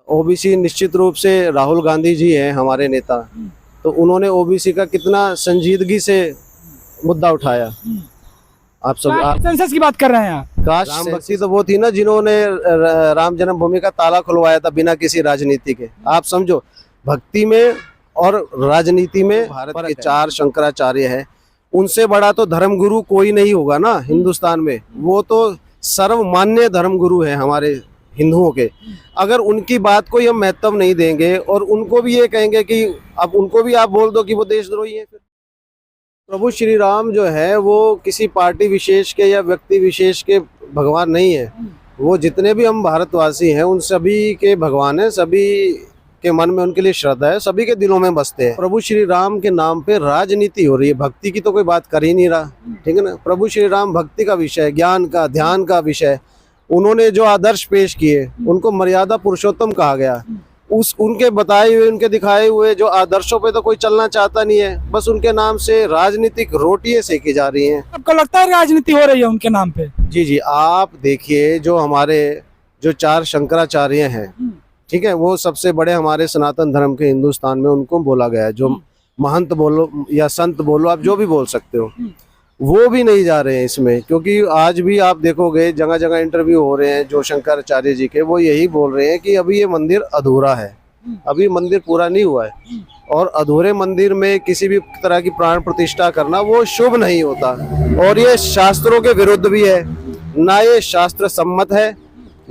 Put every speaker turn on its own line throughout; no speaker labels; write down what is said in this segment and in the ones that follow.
OBC निश्चित रूप से राहुल गांधी जी हैं हमारे नेता, तो उन्होंने ओबीसी का कितना संजीदगी से मुद्दा उठाया। आप सब
सेंसस की बात कर रहे हैं आप?
कास्ट राम भक्ति तो वो थी ना जिन्होंने राम जन्मभूमि का ताला खुलवाया था बिना किसी राजनीति के। आप समझो, भक्ति में और राजनीति में भारत के 4 शंकराचार्य हैं, उनसे बड़ा तो धर्मगुरु कोई नहीं होगा ना हिंदुस्तान में। वो तो सर्वमान्य धर्मगुरु है हमारे हिंदुओं के। अगर उनकी बात को हम महत्व नहीं देंगे और उनको भी ये कहेंगे कि अब उनको भी आप बोल दो कि वो देशद्रोही है, फिर प्रभु श्री राम जो है वो किसी पार्टी विशेष के या व्यक्ति विशेष के भगवान नहीं है। वो जितने भी हम भारतवासी हैं उन सभी के भगवान हैं, सभी के मन में उनके लिए श्रद्धा है, सभी के दिलों में बसते हैं। प्रभु श्री राम के नाम पे राजनीति हो रही है, भक्ति की तो कोई बात कर ही नहीं रहा। ठीक है ना। प्रभु श्री राम भक्ति का विषय, ज्ञान का, ध्यान का विषय। उन्होंने जो आदर्श पेश किए उनको मर्यादा पुरुषोत्तम कहा गया। उनके बताए हुए, उनके दिखाए हुए जो आदर्शों पे तो कोई चलना चाहता नहीं है, बस उनके नाम से राजनीतिक रोटियां सेकी जा रही हैं।
आपको लगता है राजनीति हो रही है उनके नाम पे?
जी जी, आप देखिए जो हमारे जो 4 शंकराचार्य हैं, ठीक है, वो सबसे बड़े हमारे सनातन धर्म के हिंदुस्तान में उनको बोला गया है। जो महंत बोलो या संत बोलो, आप जो भी बोल सकते हो, वो भी नहीं जा रहे हैं इसमें। क्योंकि आज भी आप देखोगे जगह जगह इंटरव्यू हो रहे हैं जो शंकराचार्य जी के, वो यही बोल रहे हैं कि अभी ये मंदिर अधूरा है, अभी मंदिर पूरा नहीं हुआ है। और अधूरे मंदिर में किसी भी तरह की प्राण प्रतिष्ठा करना वो शुभ नहीं होता, और ये शास्त्रों के विरुद्ध भी है। ना ये शास्त्र सम्मत है,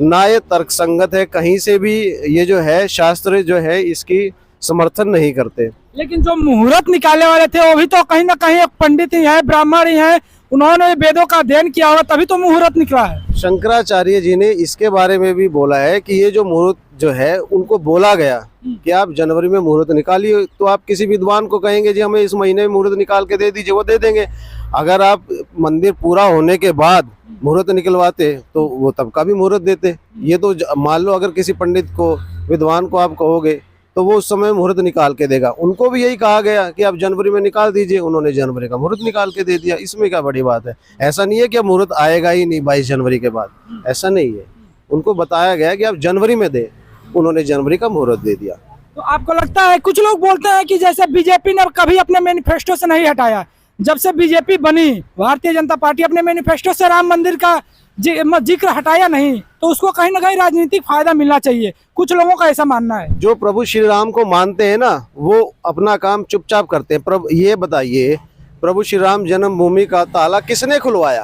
ना ये तर्क संगत है। कहीं से भी ये जो है शास्त्र जो है इसकी समर्थन नहीं करते।
लेकिन जो मुहूर्त निकालने वाले थे वो भी तो कहीं ना कहीं एक पंडित ही है, ब्राह्मण ही है, उन्होंने वेदों का अध्ययन किया होगा तभी तो मुहूर्त निकला है।
शंकराचार्य जी ने इसके बारे में भी बोला है कि ये जो मुहूर्त जो है उनको बोला गया कि आप जनवरी में मुहूर्त निकालिए, तो आप किसी विद्वान को कहेंगे जी हमें इस महीने में मुहूर्त निकाल के दे दीजिए, वो दे देंगे। अगर आप मंदिर पूरा होने के बाद मुहूर्त निकलवाते तो वो तब का भी मुहूर्त देते। ये तो मान लो अगर किसी पंडित को, विद्वान को आप कहोगे तो वो उस समय मुहूर्त निकाल के देगा। उनको भी यही कहा गया कि आप जनवरी में निकाल दीजिए, उन्होंने जनवरी का मुहूर्त निकाल के दे दिया। इसमें क्या बड़ी बात है? ऐसा नहीं है कि अब मुहूर्त आएगा ही नहीं 22 जनवरी के बाद, ऐसा नहीं है। उनको बताया गया कि आप जनवरी में दे, उन्होंने जनवरी का मुहूर्त दे दिया।
तो आपको लगता है, कुछ लोग बोलते हैं कि जैसे बीजेपी ने कभी अपने मैनिफेस्टो से नहीं हटाया, जब से बीजेपी बनी भारतीय जनता पार्टी अपने मैनिफेस्टो से राम मंदिर का जिक्र हटाया नहीं, तो उसको कहीं ना कहीं राजनीतिक फायदा मिलना चाहिए। कुछ लोगों का ऐसा मानना है।
जो प्रभु श्री राम को मानते हैं ना, वो अपना काम चुपचाप करते हैं। ये बताइए, प्रभु श्री राम जन्मभूमि का ताला किसने खुलवाया?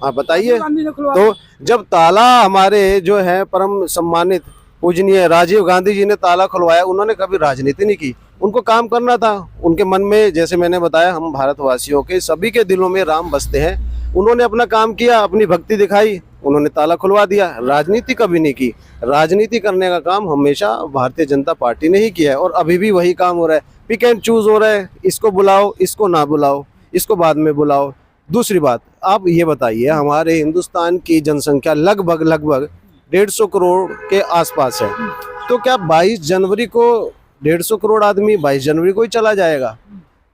आप बताइए। तो जब ताला हमारे जो है परम सम्मानित पूजनीय राजीव गांधी जी ने ताला खुलवाया, उन्होंने कभी राजनीति नहीं की। उनको काम करना था। उनके मन में, जैसे मैंने बताया, हम भारतवासियों के सभी के दिलों में राम बसते हैं। उन्होंने अपना काम किया, अपनी भक्ति दिखाई, उन्होंने ताला खुलवा दिया। राजनीति कभी नहीं की। राजनीति करने का काम हमेशा भारतीय जनता पार्टी ने ही किया है, और अभी भी वही काम हो रहा है। पिक एंड चूज हो रहा है, इसको बुलाओ, इसको ना बुलाओ, इसको बाद में बुलाओ। दूसरी बात, आप ये बताइए, हमारे हिंदुस्तान की जनसंख्या लगभग 150 करोड़ के आसपास है। तो क्या 22 जनवरी को 150 करोड़ आदमी 22 जनवरी को ही चला जाएगा?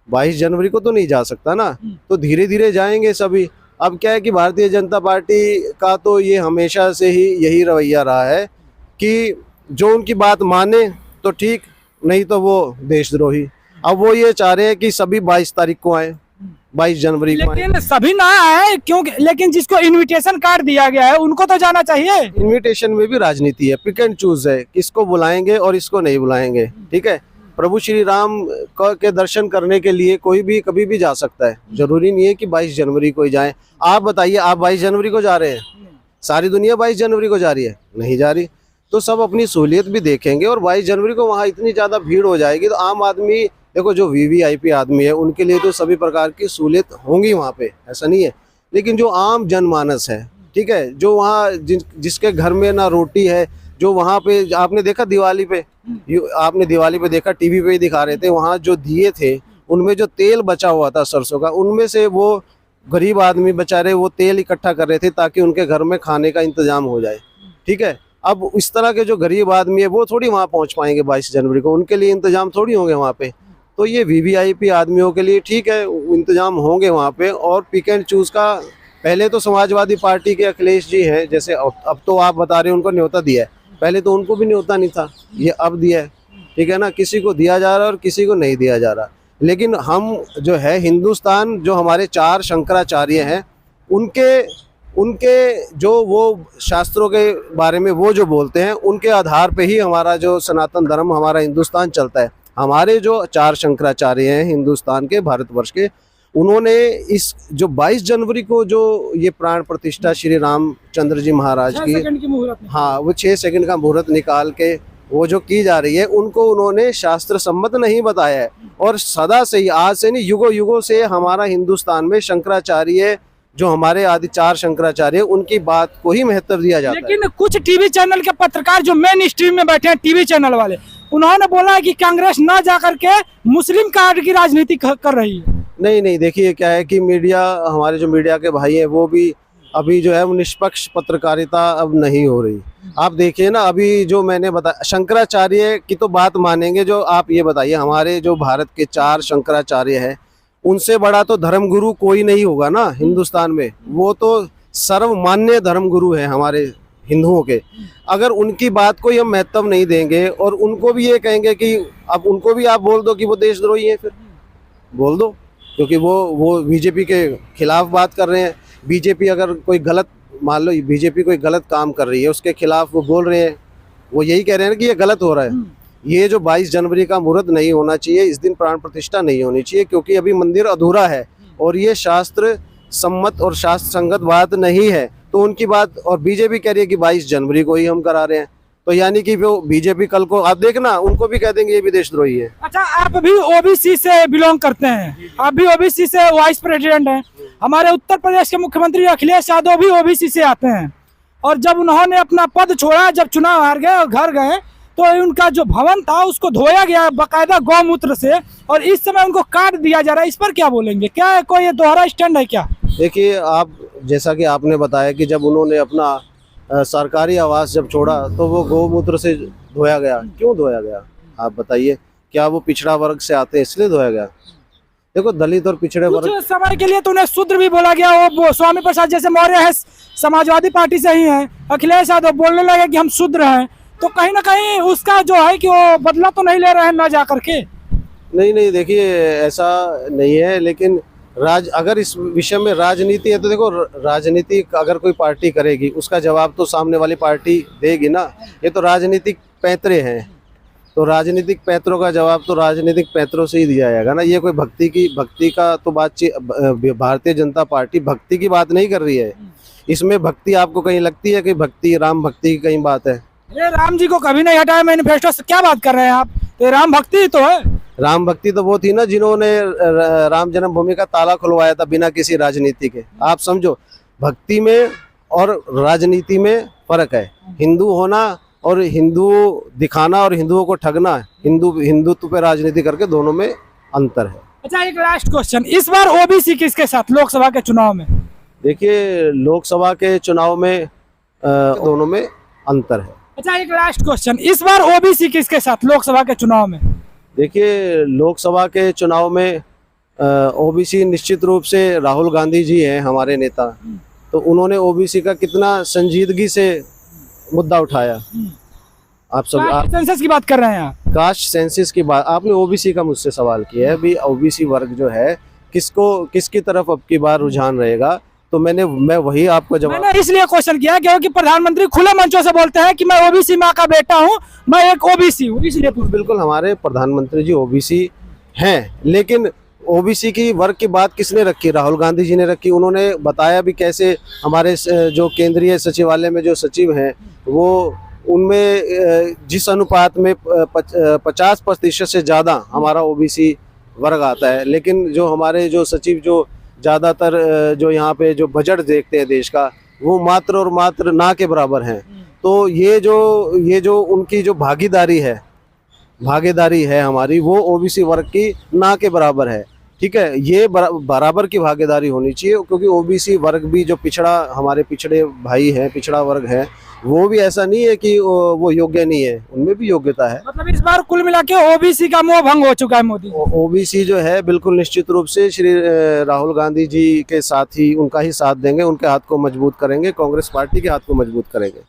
22 जनवरी को तो नहीं जा सकता ना। तो धीरे धीरे जाएंगे सभी। अब क्या है कि भारतीय जनता पार्टी का तो ये हमेशा से ही यही रवैया रहा है कि जो उनकी बात माने तो ठीक, नहीं तो वो देशद्रोही। अब वो ये चाह रहे हैं कि सभी 22 तारीख को आए, 22 जनवरी को।
लेकिन सभी ना आए क्योंकि, लेकिन जिसको इनविटेशन कार्ड दिया गया है उनको तो जाना चाहिए।
इनविटेशन में भी राजनीति है, पिक एंड चूज है, किसको बुलाएंगे और इसको नहीं बुलाएंगे। ठीक है। प्रभु श्री राम के दर्शन करने के लिए कोई भी कभी भी जा सकता है, जरूरी नहीं है कि 22 जनवरी को ही जाए। आप बताइए, आप 22 जनवरी को जा रहे हैं? सारी दुनिया 22 जनवरी को जा रही है? नहीं जा रही। तो सब अपनी सहूलियत भी देखेंगे, और 22 जनवरी को वहाँ इतनी ज़्यादा भीड़ हो जाएगी तो आम आदमी, देखो जो वीवीआईपी आदमी है उनके लिए तो सभी प्रकार की सहूलियत होंगी वहाँ पे, ऐसा नहीं है। लेकिन जो आम जनमानस है, ठीक है, जो वहाँ जिसके घर में ना रोटी है, जो वहाँ पे आपने देखा दिवाली पे, आपने दिवाली पे देखा, टीवी पे ही दिखा रहे थे, वहाँ जो दिए थे उनमें जो तेल बचा हुआ था सरसों का, उनमें से वो गरीब आदमी बेचारे वो तेल इकट्ठा कर रहे थे ताकि उनके घर में खाने का इंतजाम हो जाए। ठीक है। अब इस तरह के जो गरीब आदमी है वो थोड़ी वहाँ पहुँच पाएंगे 22 जनवरी को, उनके लिए इंतजाम थोड़ी होंगे वहाँ पे। तो ये वीवीआईपी आदमियों के लिए ठीक है, इंतजाम होंगे वहाँ पे। और पिक एंड चूज का पहले तो समाजवादी पार्टी के अखिलेश जी हैं, जैसे अब तो आप बता रहे हैं उनको न्योता दिया है, पहले तो उनको भी न्योता नहीं था, ये अब दिया है, ठीक है ना। किसी को दिया जा रहा है और किसी को नहीं दिया जा रहा। लेकिन हम जो है हिंदुस्तान, जो हमारे 4 शंकराचार्य हैं, उनके जो वो शास्त्रों के बारे में वो जो बोलते हैं, उनके आधार पे ही हमारा जो सनातन धर्म, हमारा हिंदुस्तान चलता है। हमारे जो 4 शंकराचार्य हैं हिंदुस्तान के, भारतवर्ष के, उन्होंने इस जो 22 जनवरी को जो ये प्राण प्रतिष्ठा श्री रामचंद्र जी महाराज की, हाँ, वो 6 सेकंड का मुहूर्त निकाल के वो जो की जा रही है, उनको उन्होंने शास्त्र सम्मत नहीं बताया है। और सदा से ही, आज से नहीं, युगों युगों से हमारा हिंदुस्तान में शंकराचार्य, जो हमारे आदि 4 शंकराचार्य, उनकी बात को ही महत्व दिया जाता है।
लेकिन कुछ टीवी चैनल के पत्रकार जो मेन स्ट्रीम में बैठे हैं, टीवी चैनल वाले, उन्होंने बोला है कि कांग्रेस ना जाकर के मुस्लिम कार्ड की राजनीति कर रही है।
नहीं, देखिए क्या है कि मीडिया, हमारे जो मीडिया के भाई हैं, वो भी अभी जो है वो निष्पक्ष पत्रकारिता अब नहीं हो रही। आप देखिए ना, अभी जो मैंने बताया, शंकराचार्य की तो बात मानेंगे। जो आप ये बताइए, हमारे जो भारत के 4 शंकराचार्य हैं, उनसे बड़ा तो धर्मगुरु कोई नहीं होगा ना हिंदुस्तान में। वो तो सर्वमान्य धर्मगुरु है हमारे हिंदुओं के। अगर उनकी बात को हम महत्व नहीं देंगे और उनको भी ये कहेंगे कि अब उनको भी आप बोल दो कि वो देशद्रोही है, फिर बोल दो, क्योंकि वो बीजेपी के खिलाफ बात कर रहे हैं। बीजेपी अगर कोई गलत, मान लो बीजेपी कोई गलत काम कर रही है, उसके खिलाफ वो बोल रहे हैं, वो यही कह रहे हैं कि ये गलत हो रहा है। ये जो 22 जनवरी का मुहूर्त नहीं होना चाहिए, इस दिन प्राण प्रतिष्ठा नहीं होनी चाहिए, क्योंकि अभी मंदिर अधूरा है और ये शास्त्र सम्मत और शास्त्र संगत बात नहीं है। तो उनकी बात, और बीजेपी कह रही है कि 22 जनवरी को ही हम करा रहे हैं, तो यानी कि वो बीजेपी कल को आप देखना, उनको भी कह देंगे ये भी देशद्रोही है।
अच्छा, आप भी ओबीसी से बिलोंग करते हैं, आप भी ओबीसी से वाइस प्रेसिडेंट हैं। हमारे उत्तर प्रदेश के मुख्यमंत्री अखिलेश यादव भी ओबीसी से आते हैं, और जब उन्होंने अपना पद छोड़ा, जब चुनाव हार गए और घर गए, तो उनका जो भवन था उसको धोया गया बाकायदा गौमूत्र से, और इस समय उनको काट दिया जा रहा है। इस पर क्या बोलेंगे? क्या कोई दोहरा स्टैंड है क्या?
देखिए, आप जैसा कि आपने बताया कि जब उन्होंने अपना सरकारी आवास जब छोड़ा, तो वो गौमूत्र से धोया गया। क्यों धोया गया, आप बताइए? क्या वो पिछड़ा वर्ग से आते हैं इसलिए धोया गया? देखो, दलित और पिछड़े वर्ग,
कुछ समय के लिए तो उन्हें शूद्र भी बोला गया। वो स्वामी प्रसाद जैसे मौर्य है, समाजवादी पार्टी से ही है, अखिलेश यादव बोलने लगे कि हम शूद्र हैं, तो कहीं ना कहीं उसका जो है कि वो बदला तो नहीं ले रहे हैं ना जा करके।
नहीं, देखिए ऐसा नहीं है, लेकिन अगर इस विषय में राजनीति है, तो देखो, राजनीति अगर कोई पार्टी करेगी, उसका जवाब तो सामने वाली पार्टी देगी ना। ये तो राजनीतिक पैंतरे हैं, तो राजनीतिक पैंतरों का जवाब तो राजनीतिक पैंतरों से ही दिया जाएगा ना। ये कोई भक्ति का तो बातचीत, भारतीय जनता पार्टी भक्ति की बात नहीं कर रही है। इसमें भक्ति आपको कहीं लगती है कि भक्ति, राम भक्ति की कहीं बात है?
ये राम जी को कभी नहीं हटाया मैनिफेस्टो से, क्या बात कर रहे हैं आप? तो राम भक्ति तो है।
राम भक्ति तो वो थी ना जिन्होंने राम जन्मभूमि का ताला खुलवाया था बिना किसी राजनीति के। आप समझो, भक्ति में और राजनीति में फर्क है। हिंदू होना और हिंदू दिखाना और हिंदुओं को ठगना, हिंदुत्व पे राजनीति करके, दोनों में अंतर है।
अच्छा, एक लास्ट क्वेश्चन, इस बार ओबीसी किसके साथ लोकसभा के चुनाव में?
देखिए, लोकसभा के चुनाव में दोनों में अंतर है।
अच्छा, एक लास्ट क्वेश्चन, इस बार ओबीसी किसके साथ लोकसभा के चुनाव में?
देखिए, लोकसभा के चुनाव में ओबीसी निश्चित रूप से राहुल गांधी जी हैं हमारे नेता, तो उन्होंने ओबीसी का कितना संजीदगी से मुद्दा उठाया। आप
सेंसस की बात कर रहे हैं आप?
कास्ट सेंसस की बात, आपने ओबीसी का मुझसे सवाल किया है। अभी ओबीसी वर्ग जो है, किसकी तरफ अब की बार रुझान रहेगा, तो मैं वही आपको जवाब,
मैंने इसलिए क्वेश्चन किया क्योंकि प्रधानमंत्री खुले मंचों से बोलते हैं कि मैं ओबीसी माँ का बेटा हूँ, मैं एक ओबीसी हूँ, इसलिए।
बिल्कुल, हमारे प्रधानमंत्री जी ओबीसी हैं, लेकिन ओबीसी की वर्ग की बात किसने रखी? राहुल गांधी जी ने रखी। उन्होंने बताया भी कैसे हमारे जो केंद्रीय सचिवालय में जो सचिव हैं, वो उनमें जिस अनुपात में 50% से ज़्यादा हमारा ओबीसी वर्ग आता है, लेकिन जो हमारे जो सचिव जो ज़्यादातर जो यहाँ पे जो बजट देखते हैं देश का, वो मात्र और मात्र ना के बराबर हैं। तो ये जो उनकी जो भागीदारी है हमारी, वो ओबीसी वर्ग की ना के बराबर है। ठीक है, ये बराबर की भागीदारी होनी चाहिए, क्योंकि ओबीसी वर्ग भी जो हमारे पिछड़े भाई हैं, पिछड़ा वर्ग है, वो भी ऐसा नहीं है कि वो योग्य नहीं है, उनमें भी योग्यता है।
मतलब इस बार कुल मिला के ओबीसी का मोह भंग हो चुका है मोदी।
ओबीसी जो है बिल्कुल निश्चित रूप से श्री राहुल गांधी जी के साथ ही, उनका ही साथ देंगे, उनके हाथ को मजबूत करेंगे, कांग्रेस पार्टी के हाथ को मजबूत करेंगे।